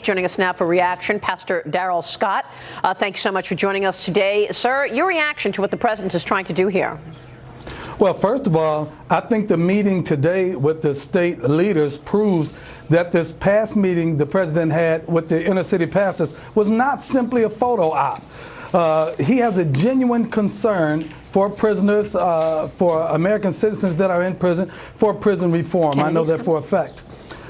Joining us now for reaction, Pastor Darrell Scott. Thanks so much for joining us today. Sir, your reaction to what the president is trying to do here? Well, first of all, I think the meeting today with the state leaders proves that this past meeting the president had with the inner city pastors was not simply a photo op. He has a genuine concern for prisoners, for American citizens that are in prison, for prison reform. I know that for a fact.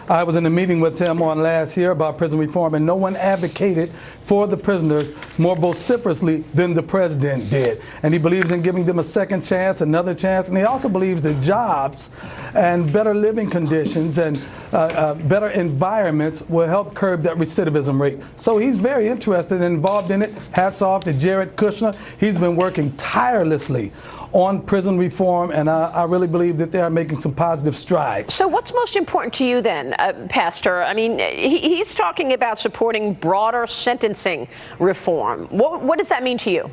I was in a meeting with him on last year about prison reform, and no one advocated for the prisoners more vociferously than the president did. And he believes in giving them a second chance, another chance, and he also believes that jobs and better living conditions and better environments will help curb that recidivism rate. So he's very interested and involved in it. Hats off to Jared Kushner. He's been working tirelessly on prison reform, and I really believe that they are making some positive strides. So what's most important to you then, Pastor? I mean, he's talking about supporting broader sentencing reform. What does that mean to you?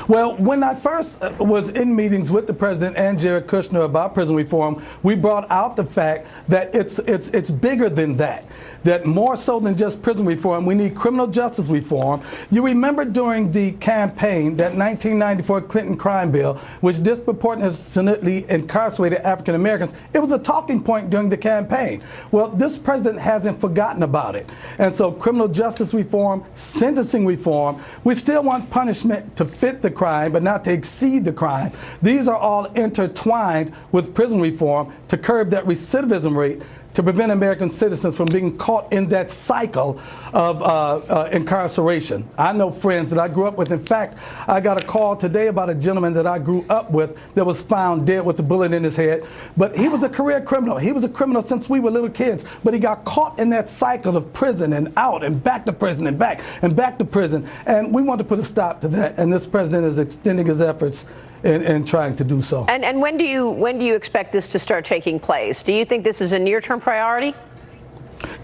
Well, when I first was in meetings with the president and Jared Kushner about prison reform, we brought out the fact that it's bigger than that. That more so than just prison reform, we need criminal justice reform. You remember during the campaign, that 1994 Clinton crime bill, which disproportionately incarcerated African Americans, it was a talking point during the campaign. Well, this president hasn't forgotten about it. And so criminal justice reform, sentencing reform, we still want punishment to fit the crime, but not to exceed the crime. These are all intertwined with prison reform to curb that recidivism rate, to prevent American citizens from being caught in that cycle of incarceration. I know friends that I grew up with. In fact, I got a call today about a gentleman that I grew up with that was found dead with a bullet in his head. But he was a career criminal. He was a criminal since we were little kids. But he got caught in that cycle of prison and out and back to prison and back to prison. And we want to put a stop to that. And this president is extending his efforts in trying to do so. And when do you expect this to start taking place? Do you think this is a near-term priority?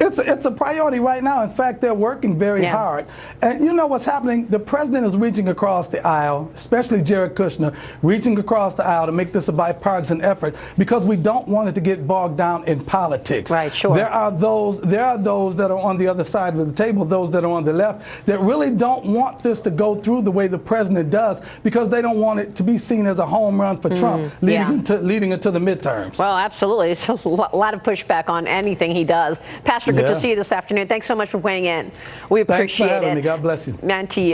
It's a priority right now. In fact, they're working very hard. And you know what's happening? The president is reaching across the aisle, especially Jared Kushner, reaching across the aisle to make this a bipartisan effort because we don't want it to get bogged down in politics. Right, sure. There are those that are on the other side of the table, those that are on the left, that really don't want this to go through the way the president does because they don't want it to be seen as a home run for Trump leading into the midterms. Well, absolutely. It's a lot of pushback on anything he does. Pastor, good to see you this afternoon. Thanks so much for weighing in. We appreciate it. Thanks for having me. God bless you. And to you.